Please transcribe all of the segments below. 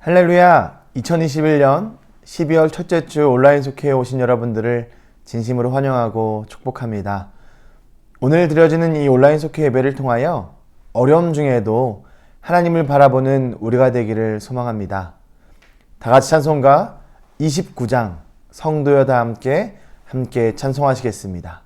할렐루야! 2021년 12월 첫째 주 온라인 속회에 오신 여러분들을 진심으로 환영하고 축복합니다. 오늘 드려지는 이 온라인 속회 예배를 통하여 어려움 중에도 하나님을 바라보는 우리가 되기를 소망합니다. 다같이 찬송가 29장 성도여 다 함께 찬송하시겠습니다.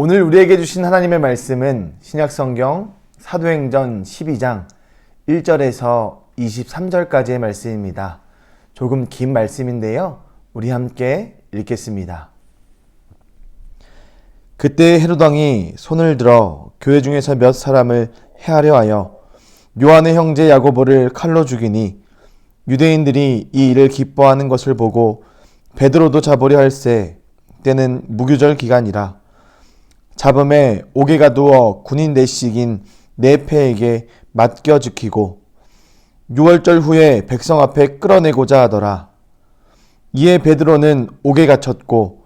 오늘 우리에게 주신 하나님의 말씀은 신약성경 사도행전 12장 1절에서 23절까지의 말씀입니다. 조금 긴 말씀인데요. 우리 함께 읽겠습니다. 그때 헤롯 왕이 손을 들어 교회 중에서 몇 사람을 해하려 하여 요한의 형제 야고보를 칼로 죽이니 유대인들이 이 일을 기뻐하는 것을 보고 베드로도 잡으려 할세 때는 무교절 기간이라 잡음에 옥에가 누워 군인 넷씩인 네 패에게 맡겨 지키고 6월절 후에 백성 앞에 끌어내고자 하더라. 이에 베드로는 옥에 갇혔고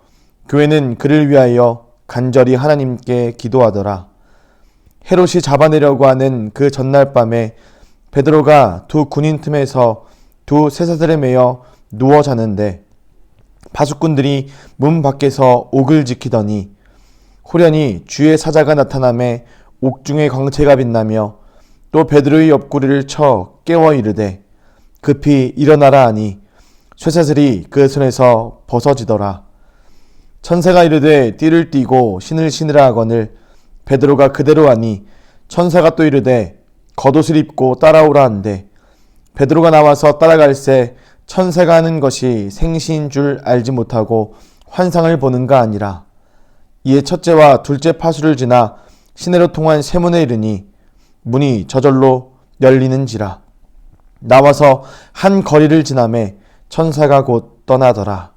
교회는 그를 위하여 간절히 하나님께 기도하더라. 헤롯이 잡아내려고 하는 그 전날 밤에 베드로가 두 군인 틈에서 두 쇠사슬에 매여 누워 자는데 파수꾼들이 문 밖에서 옥을 지키더니 호련히 주의 사자가 나타나매 옥중의 광채가 빛나며 또 베드로의 옆구리를 쳐 깨워 이르되 급히 일어나라 하니 쇠사슬이 그 손에서 벗어지더라. 천사가 이르되 띠를 띠고 신을 신으라 하거늘 베드로가 그대로 하니 천사가 또 이르되 겉옷을 입고 따라오라 한대 베드로가 나와서 따라갈새 천사가 하는 것이 생시인 줄 알지 못하고 환상을 보는가 아니라 이에 첫째와 둘째 파수를 지나 시내로 통한 세문에 이르니 문이 저절로 열리는지라. 나와서 한 거리를 지나매 천사가 곧 떠나더라.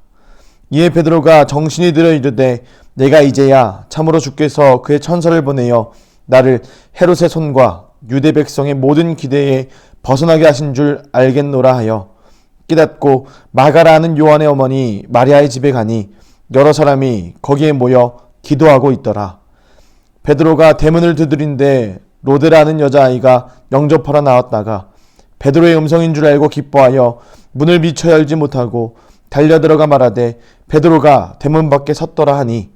이에 베드로가 정신이 들어 이르되 내가 이제야 참으로 주께서 그의 천사를 보내어 나를 헤롯의 손과 유대 백성의 모든 기대에 벗어나게 하신 줄 알겠노라 하여 깨닫고 마가라 하는 요한의 어머니 마리아의 집에 가니 여러 사람이 거기에 모여 기도하고 있더라. 베드로가 대문을 두드린데 로데라는 여자아이가 영접하러 나왔다가 베드로의 음성인 줄 알고 기뻐하여 문을 미처 열지 못하고 달려들어가 말하되 베드로가 대문 밖에 섰더라 하니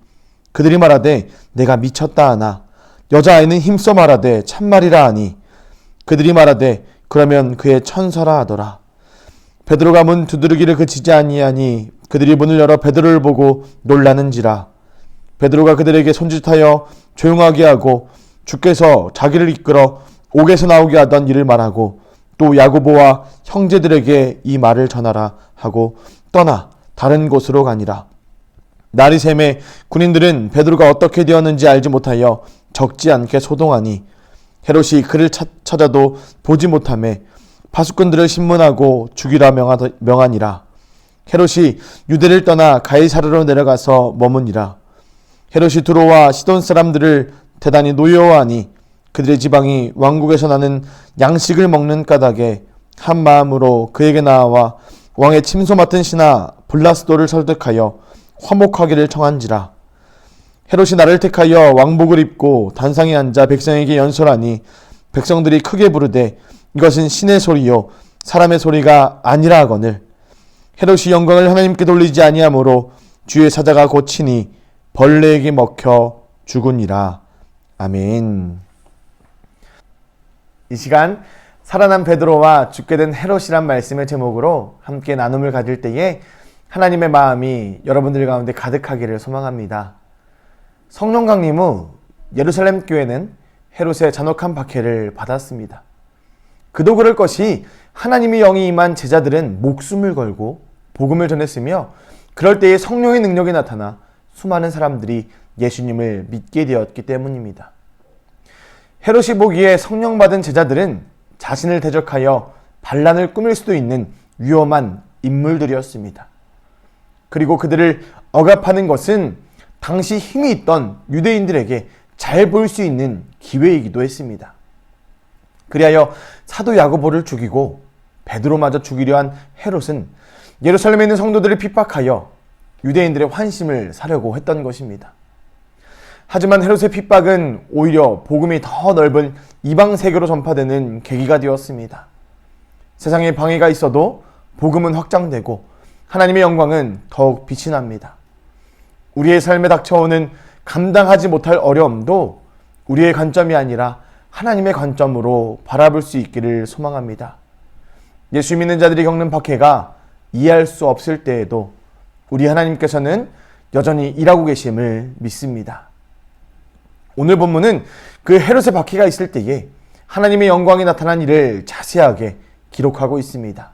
그들이 말하되 내가 미쳤다 하나 여자아이는 힘써 말하되 참말이라 하니 그들이 말하되 그러면 그의 천사라 하더라. 베드로가 문 두드리기를 그치지 아니하니 그들이 문을 열어 베드로를 보고 놀라는지라. 베드로가 그들에게 손짓하여 조용하게 하고 주께서 자기를 이끌어 옥에서 나오게 하던 일을 말하고 또 야고보와 형제들에게 이 말을 전하라 하고 떠나 다른 곳으로 가니라. 날이 새매 군인들은 베드로가 어떻게 되었는지 알지 못하여 적지 않게 소동하니 헤롯이 그를 찾아도 보지 못하매 파수꾼들을 신문하고 죽이라 명하니라. 헤롯이 유대를 떠나 가이사르로 내려가서 머무니라. 헤롯이 두로와 시돈 사람들을 대단히 노여워하니 그들의 지방이 왕국에서 나는 양식을 먹는 까닭에 한 마음으로 그에게 나와 왕의 침소 맡은 신하 블라스도를 설득하여 화목하기를 청한지라. 헤롯이 나를 택하여 왕복을 입고 단상에 앉아 백성에게 연설하니 백성들이 크게 부르되 이것은 신의 소리요 사람의 소리가 아니라 하거늘 헤롯이 영광을 하나님께 돌리지 아니하므로 주의 사자가 고치니 벌레에게 먹혀 죽으니라. 아멘. 이 시간 살아난 베드로와 죽게 된 헤롯이란 말씀의 제목으로 함께 나눔을 가질 때에 하나님의 마음이 여러분들 가운데 가득하기를 소망합니다. 성령 강림 후 예루살렘 교회는 헤롯의 잔혹한 박해를 받았습니다. 그도 그럴 것이 하나님의 영이 임한 제자들은 목숨을 걸고 복음을 전했으며 그럴 때에 성령의 능력이 나타나 수많은 사람들이 예수님을 믿게 되었기 때문입니다. 헤롯이 보기에 성령 받은 제자들은 자신을 대적하여 반란을 꾸밀 수도 있는 위험한 인물들이었습니다. 그리고 그들을 억압하는 것은 당시 힘이 있던 유대인들에게 잘 보일 수 있는 기회이기도 했습니다. 그리하여 사도 야고보를 죽이고 베드로마저 죽이려 한 헤롯은 예루살렘에 있는 성도들을 핍박하여 유대인들의 환심을 사려고 했던 것입니다. 하지만 헤롯의 핍박은 오히려 복음이 더 넓은 이방 세계로 전파되는 계기가 되었습니다. 세상에 방해가 있어도 복음은 확장되고 하나님의 영광은 더욱 빛이 납니다. 우리의 삶에 닥쳐오는 감당하지 못할 어려움도 우리의 관점이 아니라 하나님의 관점으로 바라볼 수 있기를 소망합니다. 예수 믿는 자들이 겪는 박해가 이해할 수 없을 때에도 우리 하나님께서는 여전히 일하고 계심을 믿습니다. 오늘 본문은 그 헤롯의 박해가 있을 때에 하나님의 영광이 나타난 일을 자세하게 기록하고 있습니다.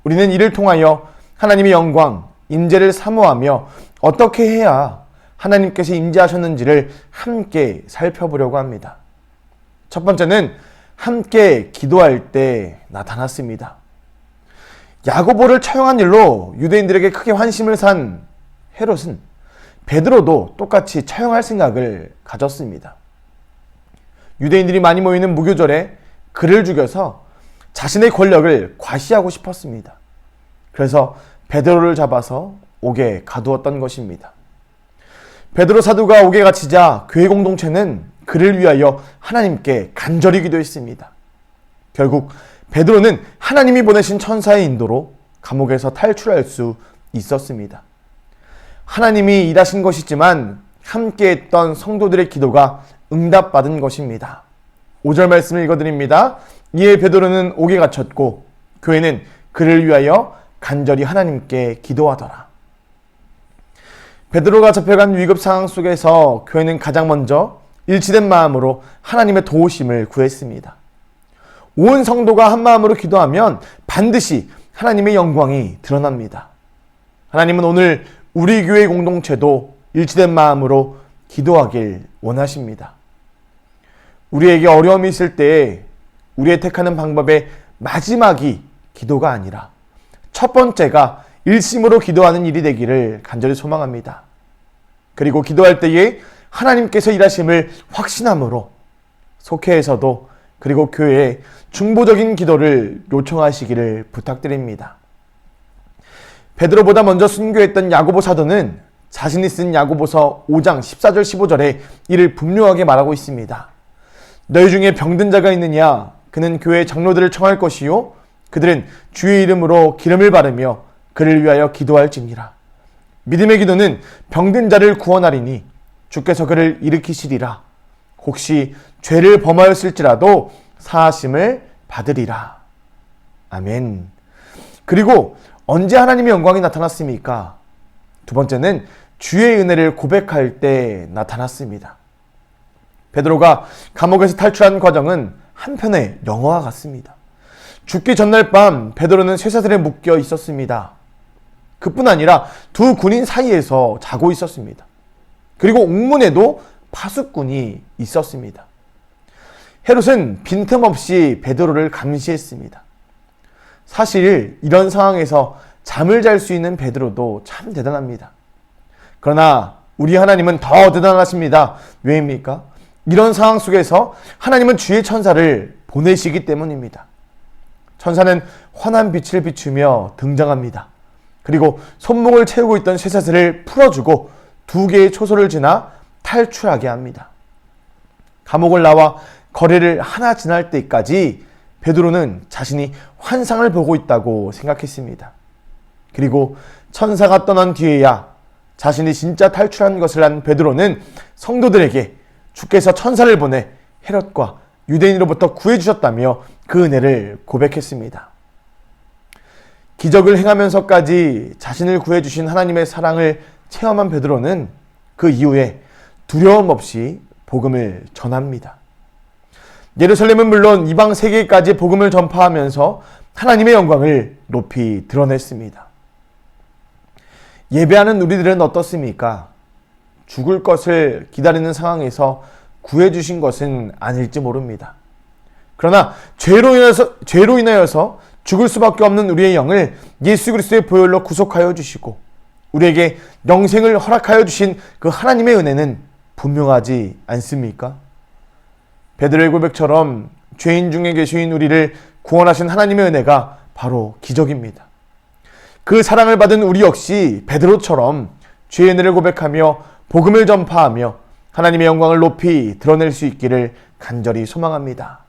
우리는 이를 통하여 하나님의 영광, 임재를 사모하며 어떻게 해야 하나님께서 임재하셨는지를 함께 살펴보려고 합니다. 첫 번째는 함께 기도할 때 나타났습니다. 야고보를 처형한 일로 유대인들에게 크게 환심을 산 헤롯은 베드로도 똑같이 처형할 생각을 가졌습니다. 유대인들이 많이 모이는 무교절에 그를 죽여서 자신의 권력을 과시하고 싶었습니다. 그래서 베드로를 잡아서 옥에 가두었던 것입니다. 베드로 사도가 옥에 갇히자 교회 공동체는 그를 위하여 하나님께 간절히 기도했습니다. 결국 베드로는 하나님이 보내신 천사의 인도로 감옥에서 탈출할 수 있었습니다. 하나님이 일하신 것이지만 함께했던 성도들의 기도가 응답받은 것입니다. 5절 말씀을 읽어드립니다. 이에 베드로는 옥에 갇혔고 교회는 그를 위하여 간절히 하나님께 기도하더라. 베드로가 잡혀간 위급 상황 속에서 교회는 가장 먼저 일치된 마음으로 하나님의 도우심을 구했습니다. 온 성도가 한 마음으로 기도하면 반드시 하나님의 영광이 드러납니다. 하나님은 오늘 우리 교회 공동체도 일치된 마음으로 기도하길 원하십니다. 우리에게 어려움이 있을 때 우리의 택하는 방법의 마지막이 기도가 아니라 첫 번째가 일심으로 기도하는 일이 되기를 간절히 소망합니다. 그리고 기도할 때에 하나님께서 일하심을 확신함으로 속회에서도 그리고 교회에 중보적인 기도를 요청하시기를 부탁드립니다. 베드로보다 먼저 순교했던 야고보 사도는 자신이 쓴 야고보서 5장 14절 15절에 이를 분명하게 말하고 있습니다. 너희 중에 병든 자가 있느냐? 그는 교회 장로들을 청할 것이요 그들은 주의 이름으로 기름을 바르며 그를 위하여 기도할지니라. 믿음의 기도는 병든 자를 구원하리니 주께서 그를 일으키시리라. 혹시 죄를 범하였을지라도 사하심을 받으리라. 아멘. 그리고 언제 하나님의 영광이 나타났습니까? 두 번째는 주의 은혜를 고백할 때 나타났습니다. 베드로가 감옥에서 탈출한 과정은 한편의 영화와 같습니다. 죽기 전날 밤 베드로는 쇠사슬에 묶여 있었습니다. 그뿐 아니라 두 군인 사이에서 자고 있었습니다. 그리고 옥문에도 파수꾼이 있었습니다. 헤롯은 빈틈없이 베드로를 감시했습니다. 사실 이런 상황에서 잠을 잘 수 있는 베드로도 참 대단합니다. 그러나 우리 하나님은 더 대단하십니다. 왜입니까? 이런 상황 속에서 하나님은 주의 천사를 보내시기 때문입니다. 천사는 환한 빛을 비추며 등장합니다. 그리고 손목을 채우고 있던 쇠사슬을 풀어주고 2개의 초소를 지나 탈출하게 합니다. 감옥을 나와 거리를 하나 지날 때까지 베드로는 자신이 환상을 보고 있다고 생각했습니다. 그리고 천사가 떠난 뒤에야 자신이 진짜 탈출한 것을 안 베드로는 성도들에게 주께서 천사를 보내 헤롯과 유대인으로부터 구해주셨다며 그 은혜를 고백했습니다. 기적을 행하면서까지 자신을 구해주신 하나님의 사랑을 체험한 베드로는 그 이후에 두려움 없이 복음을 전합니다. 예루살렘은 물론 이방 세계까지 복음을 전파하면서 하나님의 영광을 높이 드러냈습니다. 예배하는 우리들은 어떻습니까? 죽을 것을 기다리는 상황에서 구해주신 것은 아닐지 모릅니다. 그러나 죄로 인하여서 죽을 수밖에 없는 우리의 영을 예수 그리스도의 보혈로 구속하여 주시고 우리에게 영생을 허락하여 주신 그 하나님의 은혜는 분명하지 않습니까? 베드로의 고백처럼 죄인 중에 계신 우리를 구원하신 하나님의 은혜가 바로 기적입니다. 그 사랑을 받은 우리 역시 베드로처럼 죄의 은혜를 고백하며 복음을 전파하며 하나님의 영광을 높이 드러낼 수 있기를 간절히 소망합니다.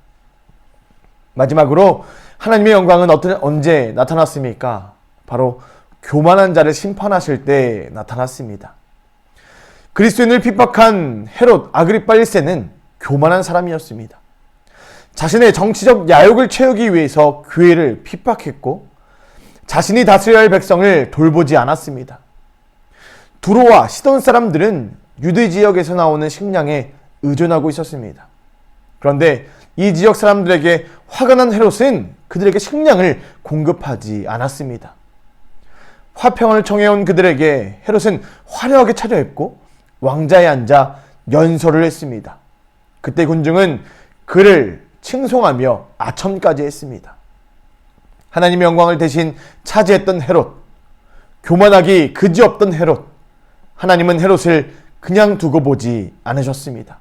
마지막으로 하나님의 영광은 언제 나타났습니까? 바로 교만한 자를 심판하실 때 나타났습니다. 그리스도인을 핍박한 헤롯 아그리파 1세는 교만한 사람이었습니다. 자신의 정치적 야욕을 채우기 위해서 교회를 핍박했고 자신이 다스려야 할 백성을 돌보지 않았습니다. 두로와 시돈 사람들은 유대 지역에서 나오는 식량에 의존하고 있었습니다. 그런데 이 지역 사람들에게 화가 난 헤롯은 그들에게 식량을 공급하지 않았습니다. 화평을 청해온 그들에게 헤롯은 화려하게 차려입고 왕자에 앉아 연설을 했습니다. 그때 군중은 그를 칭송하며 아첨까지 했습니다. 하나님의 영광을 대신 차지했던 헤롯, 교만하기 그지없던 헤롯, 하나님은 헤롯을 그냥 두고 보지 않으셨습니다.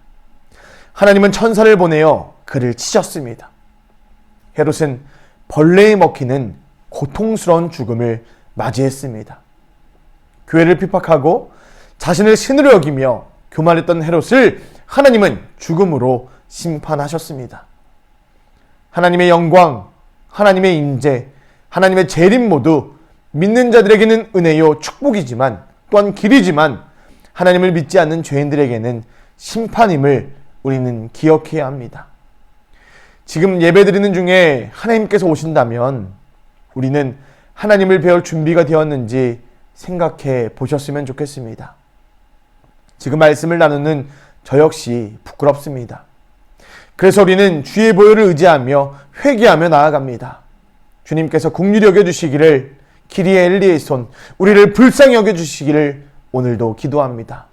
하나님은 천사를 보내어 그를 치셨습니다. 헤롯은 벌레에 먹히는 고통스러운 죽음을 맞이했습니다. 교회를 핍박하고 자신을 신으로 여기며 교만했던 헤롯을 하나님은 죽음으로 심판하셨습니다. 하나님의 영광, 하나님의 임재, 하나님의 재림 모두 믿는 자들에게는 은혜요 축복이지만 또한 길이지만 하나님을 믿지 않는 죄인들에게는 심판임을 우리는 기억해야 합니다. 지금 예배드리는 중에 하나님께서 오신다면 우리는 하나님을 배울 준비가 되었는지 생각해 보셨으면 좋겠습니다. 지금 말씀을 나누는 저 역시 부끄럽습니다. 그래서 우리는 주의 보혈을 의지하며 회개하며 나아갑니다. 주님께서 긍휼히 여겨주시기를, 기리에 엘리의 손 우리를 불쌍히 여겨주시기를 오늘도 기도합니다.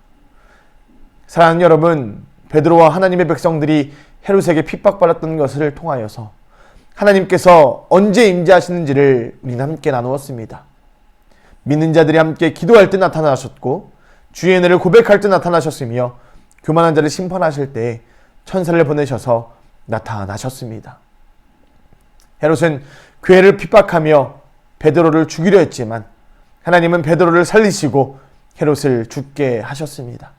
사랑하는 여러분, 베드로와 하나님의 백성들이 헤롯에게 핍박받았던 것을 통하여서 하나님께서 언제 임재하시는지를 우리는 함께 나누었습니다. 믿는 자들이 함께 기도할 때 나타나셨고 주의 은혜를 고백할 때 나타나셨으며 교만한 자를 심판하실 때 천사를 보내셔서 나타나셨습니다. 헤롯은 교회를 핍박하며 베드로를 죽이려 했지만 하나님은 베드로를 살리시고 헤롯을 죽게 하셨습니다.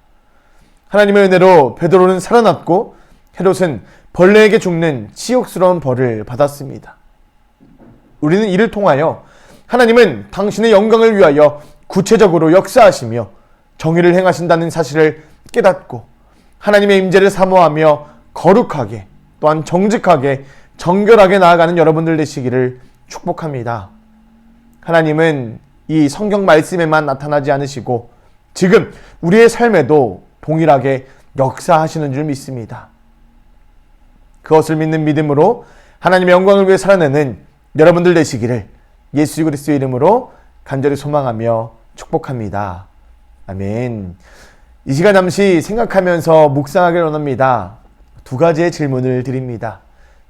하나님의 은혜로 베드로는 살아났고 헤롯은 벌레에게 죽는 치욕스러운 벌을 받았습니다. 우리는 이를 통하여 하나님은 당신의 영광을 위하여 구체적으로 역사하시며 정의를 행하신다는 사실을 깨닫고 하나님의 임재를 사모하며 거룩하게 또한 정직하게 정결하게 나아가는 여러분들 되시기를 축복합니다. 하나님은 이 성경 말씀에만 나타나지 않으시고 지금 우리의 삶에도 동일하게 역사하시는 줄 믿습니다. 그것을 믿는 믿음으로 하나님의 영광을 위해 살아내는 여러분들 되시기를 예수 그리스도의 이름으로 간절히 소망하며 축복합니다. 아멘. 이 시간 잠시 생각하면서 묵상하기를 원합니다. 두 가지의 질문을 드립니다.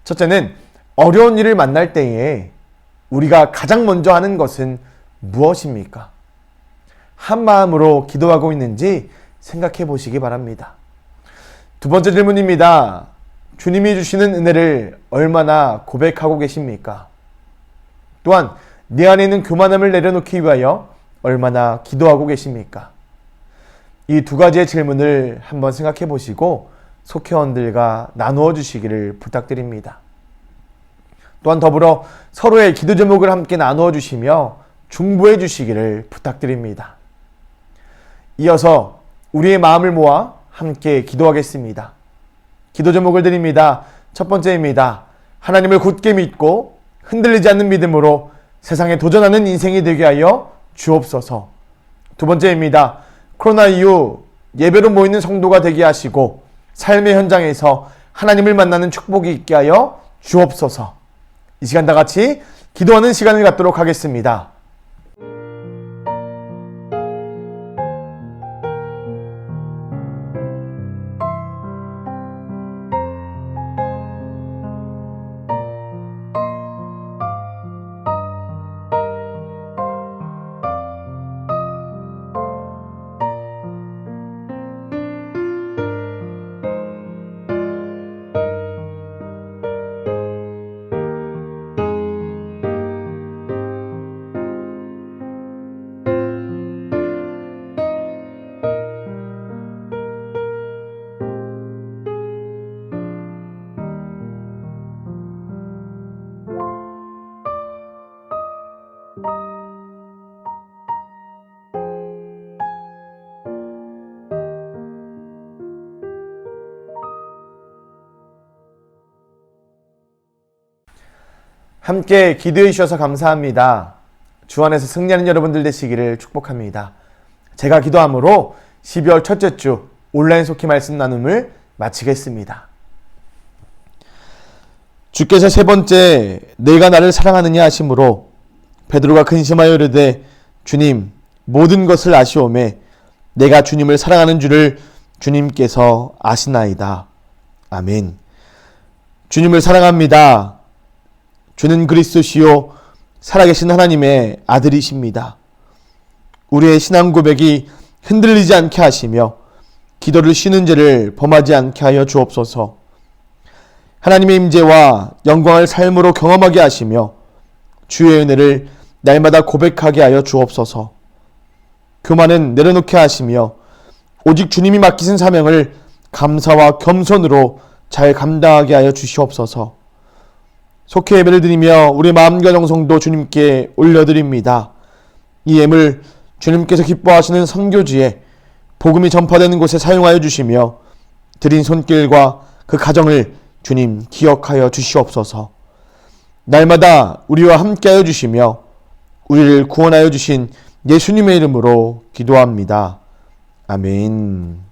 첫째는 어려운 일을 만날 때에 우리가 가장 먼저 하는 것은 무엇입니까? 한 마음으로 기도하고 있는지 생각해 보시기 바랍니다. 두 번째 질문입니다. 주님이 주시는 은혜를 얼마나 고백하고 계십니까? 또한 내 안에 있는 교만함을 내려놓기 위하여 얼마나 기도하고 계십니까? 이 두 가지의 질문을 한번 생각해 보시고 속회원들과 나누어 주시기를 부탁드립니다. 또한 더불어 서로의 기도 제목을 함께 나누어 주시며 중보해 주시기를 부탁드립니다. 이어서 우리의 마음을 모아 함께 기도하겠습니다. 기도 제목을 드립니다. 첫 번째입니다. 하나님을 굳게 믿고 흔들리지 않는 믿음으로 세상에 도전하는 인생이 되게 하여 주옵소서. 두 번째입니다. 코로나 이후 예배로 모이는 성도가 되게 하시고 삶의 현장에서 하나님을 만나는 축복이 있게 하여 주옵소서. 이 시간 다 같이 기도하는 시간을 갖도록 하겠습니다. 함께 기도해 주셔서 감사합니다. 주 안에서 승리하는 여러분들 되시기를 축복합니다. 제가 기도함으로 12월 첫째 주 온라인 속히 말씀 나눔을 마치겠습니다. 주께서 세 번째 내가 나를 사랑하느냐 하심으로 베드로가 근심하여 이르되 주님 모든 것을 아시오매 내가 주님을 사랑하는 줄을 주님께서 아시나이다. 아멘. 주님을 사랑합니다. 주는 그리스도시요 살아계신 하나님의 아들이십니다. 우리의 신앙 고백이 흔들리지 않게 하시며 기도를 쉬는 죄를 범하지 않게 하여 주옵소서. 하나님의 임재와 영광을 삶으로 경험하게 하시며 주의 은혜를 날마다 고백하게 하여 주옵소서. 교만은 내려놓게 하시며 오직 주님이 맡기신 사명을 감사와 겸손으로 잘 감당하게 하여 주시옵소서. 속히 예배를 드리며 우리 마음과 정성도 주님께 올려드립니다. 이 예물 주님께서 기뻐하시는 선교지에 복음이 전파되는 곳에 사용하여 주시며 드린 손길과 그 가정을 주님 기억하여 주시옵소서. 날마다 우리와 함께하여 주시며 우리를 구원하여 주신 예수님의 이름으로 기도합니다. 아멘.